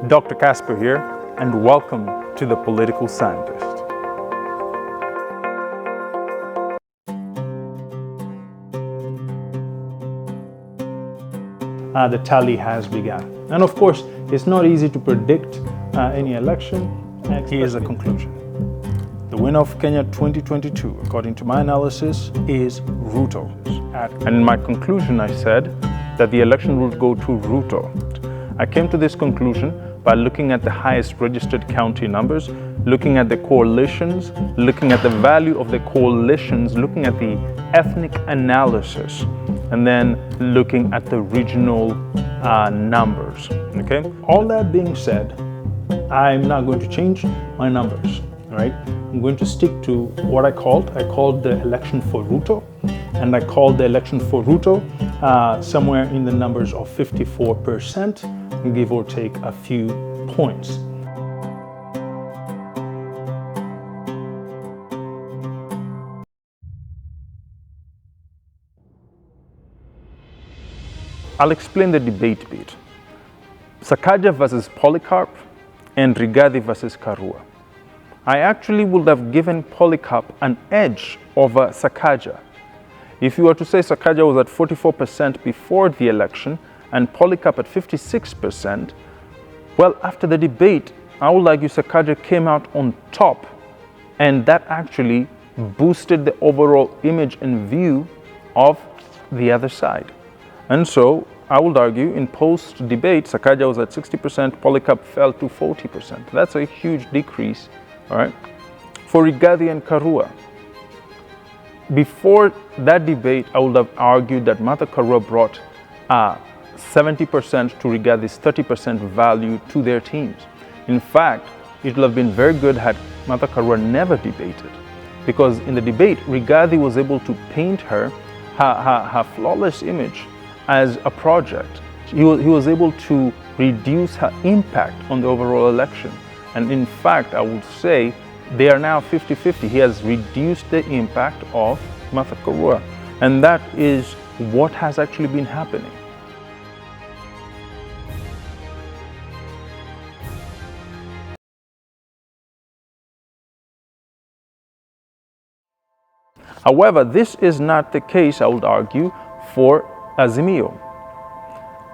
Dr. Casper here, and welcome to The Political Scientist. The tally has begun. And of course, it's not easy to predict any election. Here's a conclusion. The winner of Kenya 2022, according to my analysis, is Ruto. And in my conclusion, I said that the election would go to Ruto. I came to this conclusion by looking at the highest registered county numbers, looking at the coalitions, looking at the value of the coalitions, looking at the ethnic analysis, and then looking at the regional numbers. Okay. All that being said, I'm not going to change my numbers. All right. I'm going to stick to what I called the election for Ruto, and I called the election for Ruto somewhere in the numbers of 54%, give or take a few points. I'll explain the debate bit. Sakaja versus Polycarp and Rigathi versus Karua. I actually would have given Polycarp an edge over Sakaja. If you were to say Sakaja was at 44% before the election and Polycarp at 56%, well, after the debate, I would argue Sakaja came out on top, and that actually boosted the overall image and view of the other side. And so I would argue in post-debate, Sakaja was at 60%, Polycarp fell to 40%. That's a huge decrease, all right? For Rigathi and Karua, before that debate, I would have argued that Martha Karua brought 70% to Rigathi's 30% value to their teams. In fact, it would have been very good had Martha Karua never debated, because in the debate, Rigathi was able to paint her flawless image as a project. He was able to reduce her impact on the overall election. And in fact, I would say they are now 50-50. He has reduced the impact of Martha Karua. And that is what has actually been happening. However, this is not the case, I would argue, for Azimio.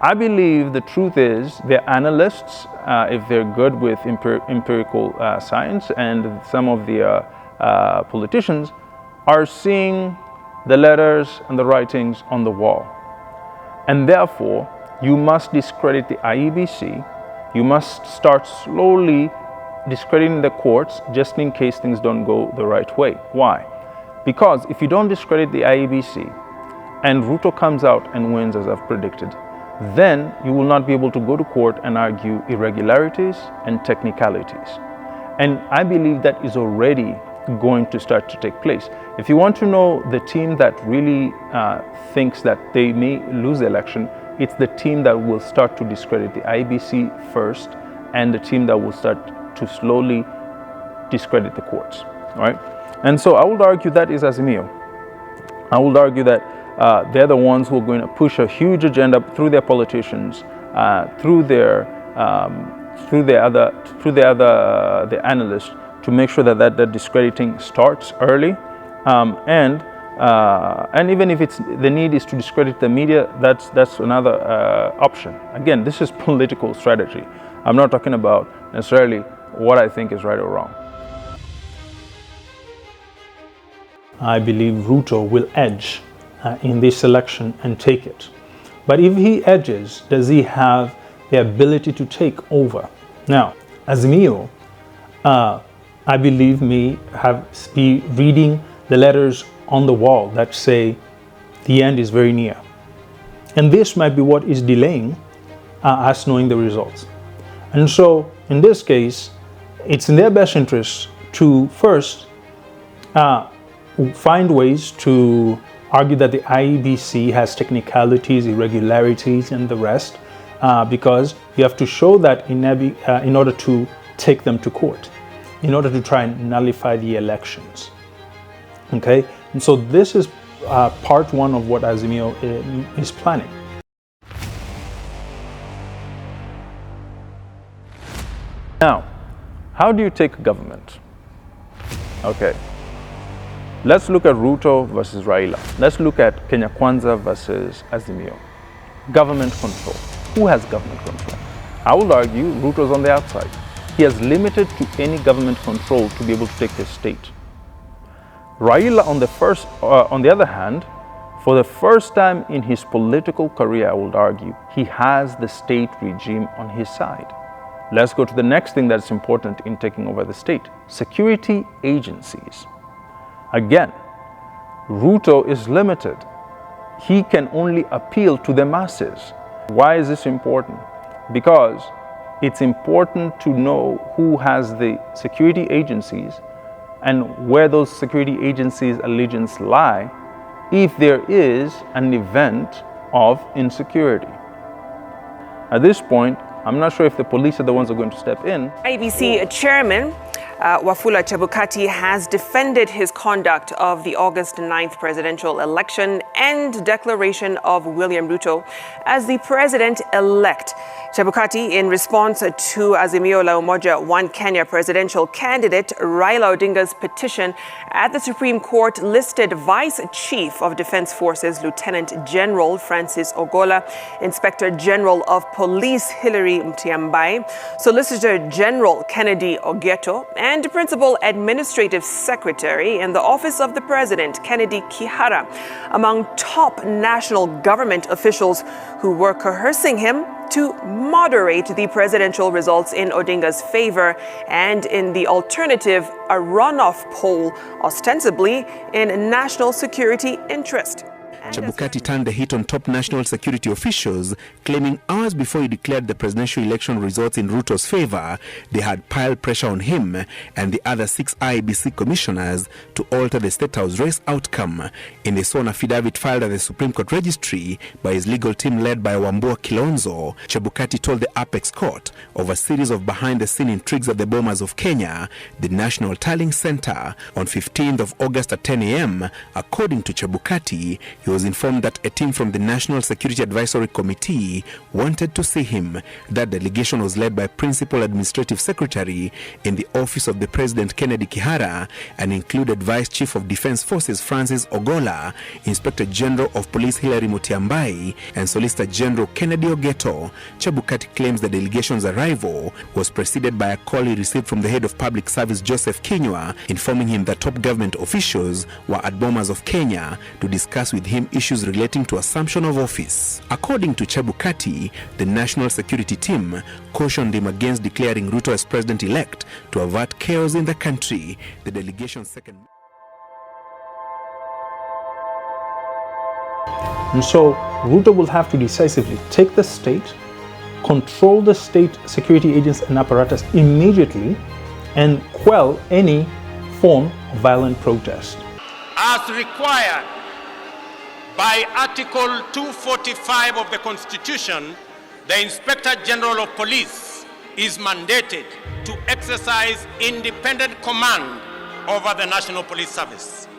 I believe the truth is the analysts, if they're good with empirical science, and some of the politicians are seeing the letters and the writings on the wall. And therefore, you must discredit the IEBC. You must start slowly discrediting the courts just in case things don't go the right way. Why? Because if you don't discredit the IEBC and Ruto comes out and wins as I've predicted, then you will not be able to go to court and argue irregularities and technicalities. And I believe that is already going to start to take place. If you want to know the team that really thinks that they may lose the election, it's the team that will start to discredit the IEBC first, and the team that will start to slowly discredit the courts. All right? And so I would argue that is Azimio. I would argue that they're the ones who are going to push a huge agenda through their politicians, through the analysts, to make sure that discrediting starts early, and even if the need is to discredit the media, that's another option. Again, this is political strategy. I'm not talking about necessarily what I think is right or wrong. I believe Ruto will edge in this election and take it. But if he edges, does he have the ability to take over? Now, Azimio, I believe, may be reading the letters on the wall that say the end is very near. And this might be what is delaying us knowing the results. And so, in this case, it's in their best interest to first find ways to argue that the IEBC has technicalities, irregularities, and the rest, because you have to show that in order to take them to court, in order to try and nullify the elections. Okay, and so this is part one of what Azimio is planning. Now, how do you take government? Okay. Let's look at Ruto versus Raila. Let's look at Kenya Kwanza versus Azimio. Government control. Who has government control? I would argue Ruto's on the outside. He has limited to any government control to be able to take the state. Raila, on the other hand, for the first time in his political career, I would argue, he has the state regime on his side. Let's go to the next thing that's important in taking over the state. Security agencies. Again, Ruto is limited. He can only appeal to the masses. Why is this important? Because it's important to know who has the security agencies and where those security agencies' allegiance lie if there is an event of insecurity. At this point, I'm not sure if the police are the ones who are going to step in. IEBC Chairman Wafula Chebukati has defended his conduct of the August 9th presidential election and declaration of William Ruto as the president-elect. Chebukati, in response to Azimio la Umoja One Kenya presidential candidate Raila Odinga's petition at the Supreme Court, listed Vice Chief of Defense Forces Lieutenant General Francis Ogola, Inspector General of Police Hilary Mutyambai, Solicitor General Kennedy Ogeto, and Principal Administrative Secretary in the Office of the President, Kennedy Kihara, among top national government officials who were coercing him to moderate the presidential results in Odinga's favor, and in the alternative, a runoff poll ostensibly in national security interest. Chebukati turned the heat on top national security officials, claiming hours before he declared the presidential election results in Ruto's favor, they had piled pressure on him and the other 6 IEBC commissioners to alter the State House race outcome. In a sworn affidavit filed at the Supreme Court Registry by his legal team led by Wambua Kilonzo, Chebukati told the Apex Court of a series of behind-the-scene intrigues at the Bomas of Kenya, the National Tallying Center, on 15th of August at 10 a.m. According to Chebukati, he was informed that a team from the National Security Advisory Committee wanted to see him. That delegation was led by Principal Administrative Secretary in the Office of the President, Kennedy Kihara, and included Vice Chief of Defense Forces Francis Ogola, Inspector General of Police Hilary Mutyambai, and Solicitor General Kennedy Ogeto. Chebukati claims the delegation's arrival was preceded by a call he received from the head of Public Service Joseph Kinyua, informing him that top government officials were at Bomas of Kenya to discuss with him issues relating to assumption of office. According to Chebukati, the national security team cautioned him against declaring Ruto as president-elect to avert chaos in the country. The delegation's second... And so Ruto will have to decisively take the state, control the state security agents and apparatus immediately, and quell any form of violent protest. As required by Article 245 of the Constitution, the Inspector General of Police is mandated to exercise independent command over the National Police Service.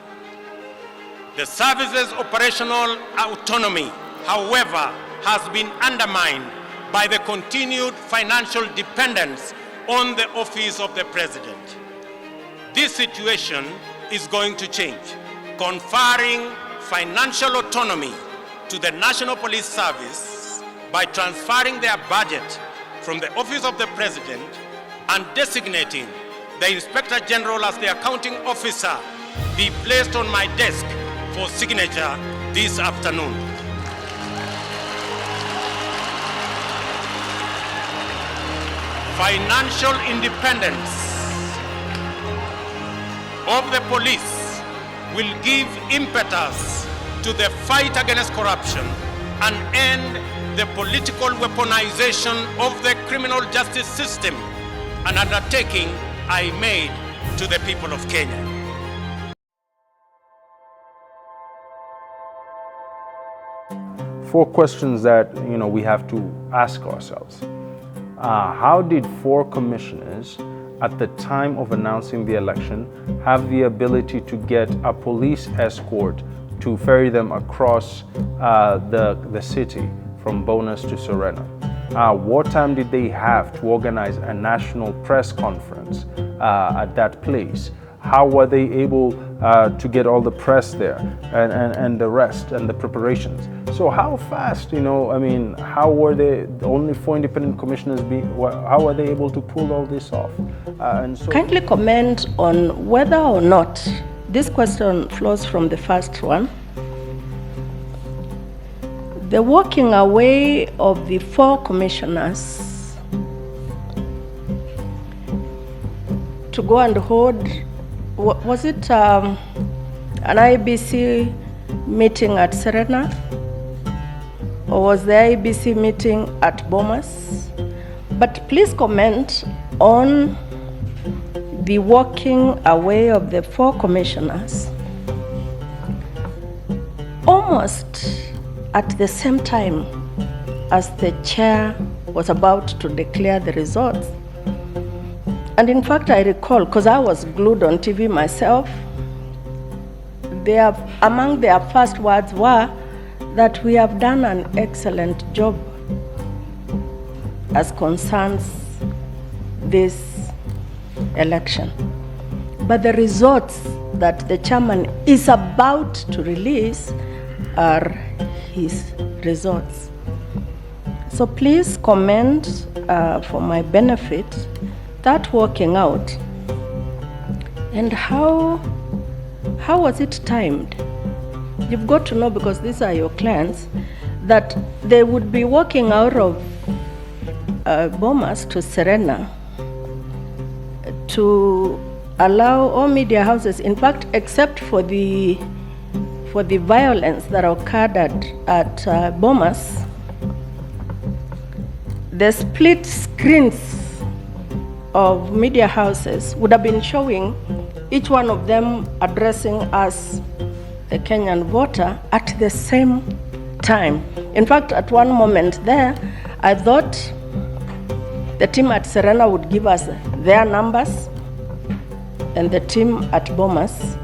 The service's operational autonomy, however, has been undermined by the continued financial dependence on the office of the President. This situation is going to change, conferring financial autonomy to the National Police Service by transferring their budget from the Office of the President and designating the Inspector General as the accounting officer be placed on my desk for signature this afternoon. Financial independence of the police will give impetus to the fight against corruption and end the political weaponization of the criminal justice system, an undertaking I made to the people of Kenya. Four questions that we have to ask ourselves. How did 4 commissioners at the time of announcing the election have the ability to get a police escort to ferry them across the city from Bonas to Serena? What time did they have to organize a national press conference at that place? How were they able to get all the press there and the rest and the preparations? So how fast, how were they, only 4 independent commissioners, how were they able to pull all this off? Kindly comment on whether or not, this question flows from the first one, the walking away of the 4 commissioners to go and hold, was it an IBC meeting at Serena? Or was the IBC meeting at Bomas? But please comment on the walking away of the 4 commissioners almost at the same time as the chair was about to declare the results. And in fact, I recall, because I was glued on TV myself, among their first words were that we have done an excellent job as concerns this election. But the results that the chairman is about to release are his results. So please comment for my benefit that working out and how was it timed? You've got to know, because these are your clients, that they would be walking out of Bomas to Serena to allow all media houses, in fact, except for the violence that occurred at Bomas, the split screens of media houses would have been showing each one of them addressing us, the Kenyan voter, at the same time. In fact, at one moment there, I thought the team at Serena would give us their numbers and the team at Bomas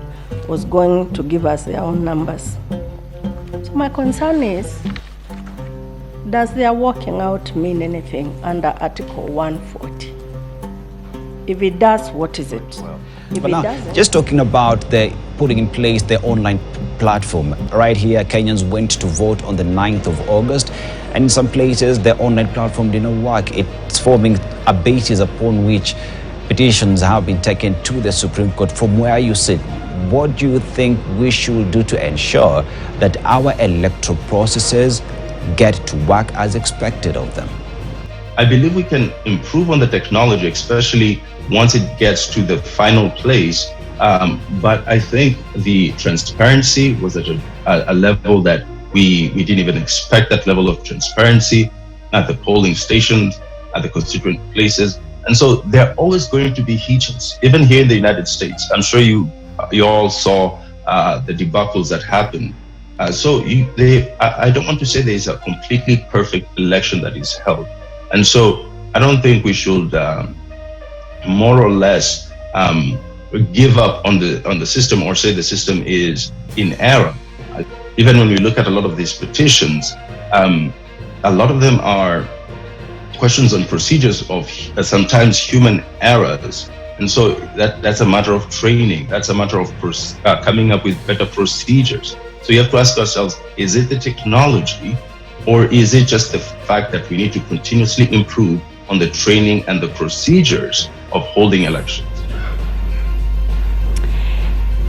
was going to give us their own numbers. So my concern is, does their walking out mean anything under Article 140? If it does, what is it? If it doesn't, just talking about the putting in place the online platform. Right here, Kenyans went to vote on the 9th of August, and in some places, the online platform did not work. It's forming a basis upon which petitions have been taken to the Supreme Court. From where you sit, what do you think we should do to ensure that our electoral processes get to work as expected of them? I believe we can improve on the technology, especially once it gets to the final place. But I think the transparency was at a level that we didn't even expect, that level of transparency at the polling stations, at the constituent places. And so there are always going to be hitches, even here in the United States. I'm sure you all saw the debacles that happened. I don't want to say there is a completely perfect election that is held. And so I don't think we should more or less give up on the system or say the system is in error. Even when we look at a lot of these petitions, a lot of them are questions on procedures of sometimes human errors. And so that's a matter of training. That's a matter of coming up with better procedures. So you have to ask ourselves, is it the technology, or is it just the fact that we need to continuously improve on the training and the procedures of holding elections?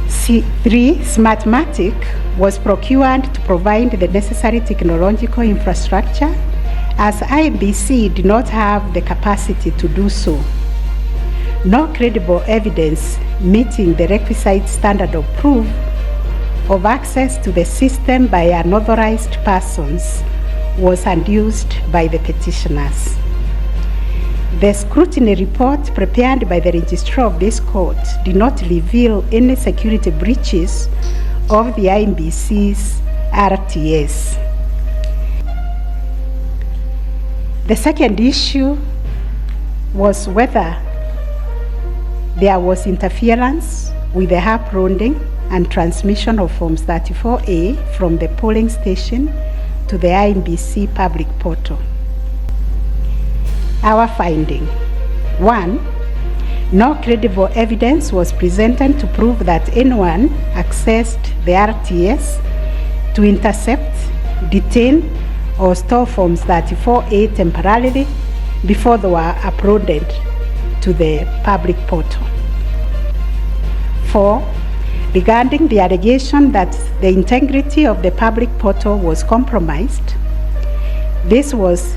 C3 Smartmatic was procured to provide the necessary technological infrastructure, as IBC did not have the capacity to do so. No credible evidence meeting the requisite standard of proof of access to the system by unauthorized persons was adduced by the petitioners. The scrutiny report prepared by the registrar of this court did not reveal any security breaches of the IBC's RTS. The second issue was whether there was interference with the uploading and transmission of Forms 34A from the polling station to the IBC public portal. our finding. 1. No credible evidence was presented to prove that anyone accessed the RTS to intercept, detain, or store Forms 34A temporarily before they were uploaded to the public portal. 4. Regarding the allegation that the integrity of the public portal was compromised, this was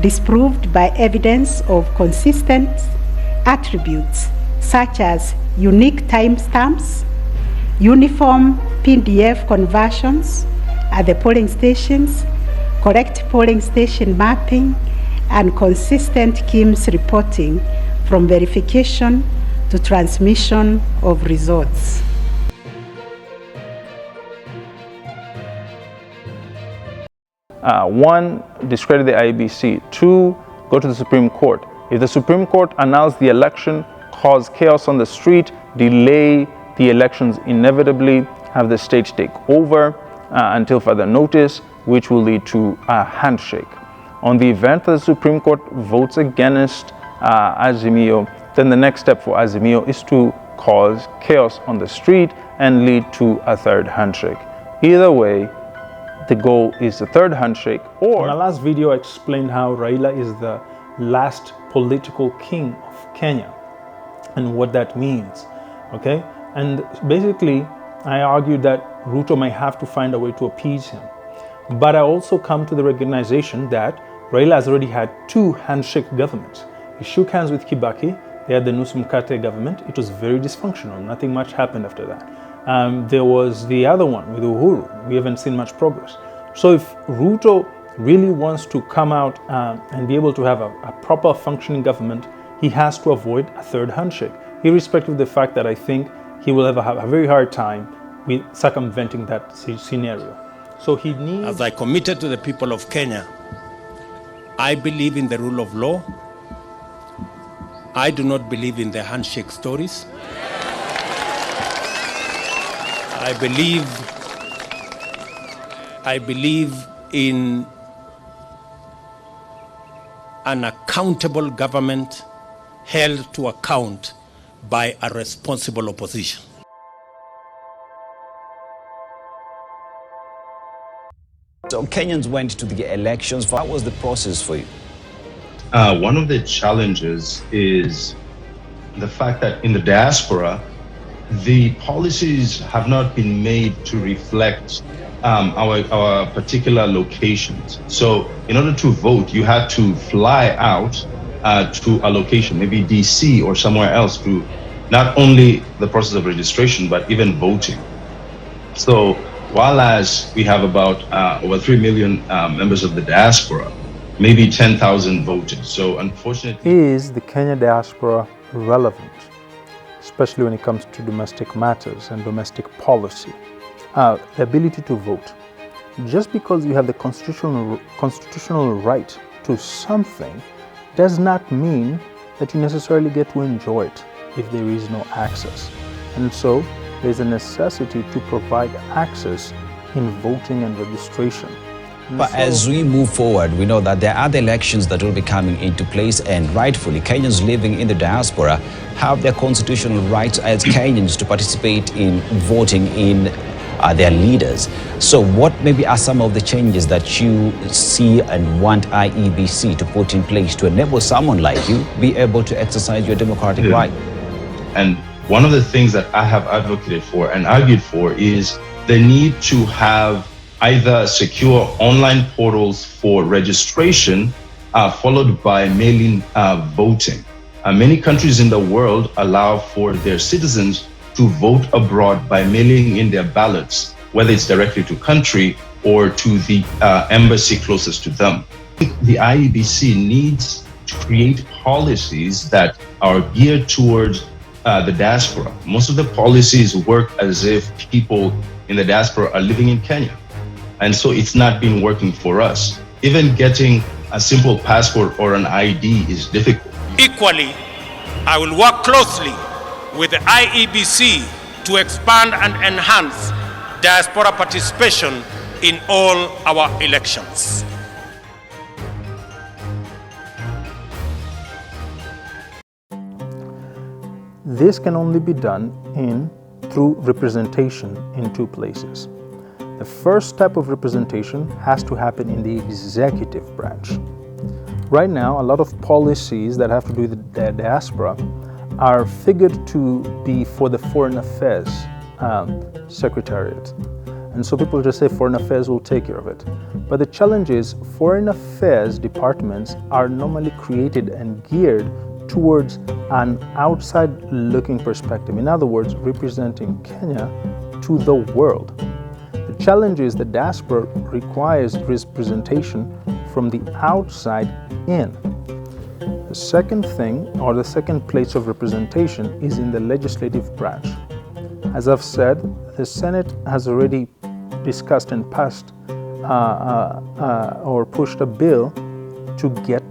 disproved by evidence of consistent attributes such as unique timestamps, uniform PDF conversions at the polling stations, correct polling station mapping, and consistent KIMS reporting from verification to transmission of results. One, discredit the IEBC. 2, go to the Supreme Court. If the Supreme Court annuls the election, cause chaos on the street, delay the elections inevitably, have the state take over until further notice, which will lead to a handshake. On the event that the Supreme Court votes against Azimio, then the next step for Azimio is to cause chaos on the street and lead to a third handshake. Either way, the goal is the third handshake. Or in my last video, I explained how Raila is the last political king of Kenya and what that means, okay? And basically, I argued that Ruto may have to find a way to appease him. But I also come to the recognition that Raila has already had 2 handshake governments. He shook hands with Kibaki, they had the Nusu Mkate government. It was very dysfunctional, nothing much happened after that. There was the other one with Uhuru. We haven't seen much progress. So if Ruto really wants to come out and be able to have a proper functioning government, he has to avoid a third handshake, irrespective of the fact that I think he will have a very hard time with circumventing that scenario. So he needs... As I committed to the people of Kenya, I believe in the rule of law. I do not believe in the handshake stories. I believe in an accountable government held to account by a responsible opposition. So Kenyans went to the elections. What was the process for you? One of the challenges is the fact that in the diaspora, the policies have not been made to reflect our particular locations. So in order to vote, you had to fly out to a location, maybe DC or somewhere else, to not only the process of registration, but even voting. So while as we have about over 3 million members of the diaspora, maybe 10,000 voted. So unfortunately... Is the Kenya diaspora relevant, especially when it comes to domestic matters and domestic policy? The ability to vote. Just because you have the constitutional right to something does not mean that you necessarily get to enjoy it if there is no access. And so there's a necessity to provide access in voting and registration. But as we move forward, we know that there are other elections that will be coming into place, and rightfully, Kenyans living in the diaspora have their constitutional rights as Kenyans to participate in voting in their leaders. So what maybe are some of the changes that you see and want IEBC to put in place to enable someone like you be able to exercise your democratic right? And one of the things that I have advocated for and argued for is the need to have either secure online portals for registration followed by mail-in voting. Many countries in the world allow for their citizens to vote abroad by mailing in their ballots, whether it's directly to country or to the embassy closest to them. The IEBC needs to create policies that are geared towards the diaspora. Most of the policies work as if people in the diaspora are living in Kenya. And so it's not been working for us. Even getting a simple passport or an ID is difficult. Equally, I will work closely with the IEBC to expand and enhance diaspora participation in all our elections. This can only be done through representation in two places. The first type of representation has to happen in the executive branch. Right now, a lot of policies that have to do with the diaspora are figured to be for the Foreign Affairs Secretariat. And so people just say Foreign Affairs will take care of it. But the challenge is Foreign Affairs departments are normally created and geared towards an outside-looking perspective. In other words, representing Kenya to the world. The challenge is the diaspora requires representation from the outside in. The second thing, or the second place of representation, is in the legislative branch. As I've said, the Senate has already discussed and passed or pushed a bill to get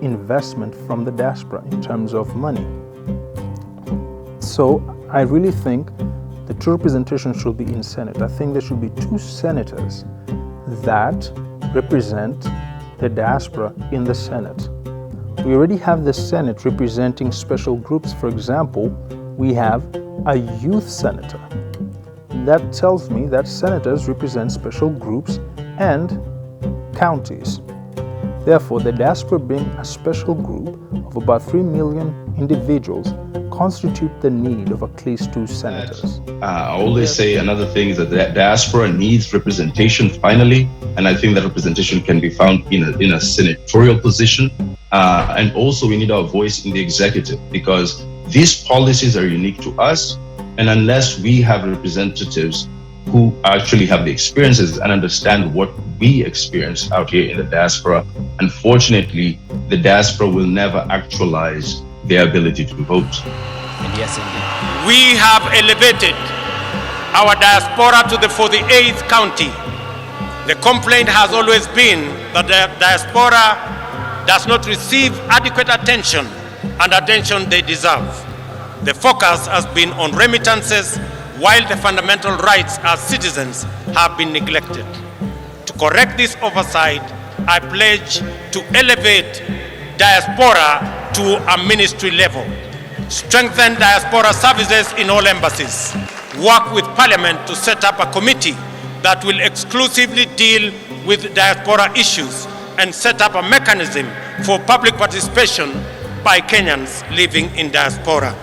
investment from the diaspora in terms of money. So I really think the true representation should be in Senate. I think there should be 2 senators that represent the diaspora in the Senate. We already have the Senate representing special groups. For example, we have a youth senator. That tells me that senators represent special groups and counties. Therefore, the diaspora being a special group of about 3 million individuals constitute the need of at least 2 senators. I always say another thing is that the diaspora needs representation finally, and I think that representation can be found in a senatorial position. And also we need our voice in the executive, because these policies are unique to us, and unless we have representatives who actually have the experiences and understand what we experience out here in the diaspora, unfortunately, the diaspora will never actualize their ability to vote. And yes, indeed. We have elevated our diaspora to the 48th county. The complaint has always been that the diaspora does not receive adequate attention and attention they deserve. The focus has been on remittances, while the fundamental rights as citizens have been neglected. To correct this oversight, I pledge to elevate diaspora to a ministry level, strengthen diaspora services in all embassies, work with Parliament to set up a committee that will exclusively deal with diaspora issues, and set up a mechanism for public participation by Kenyans living in diaspora.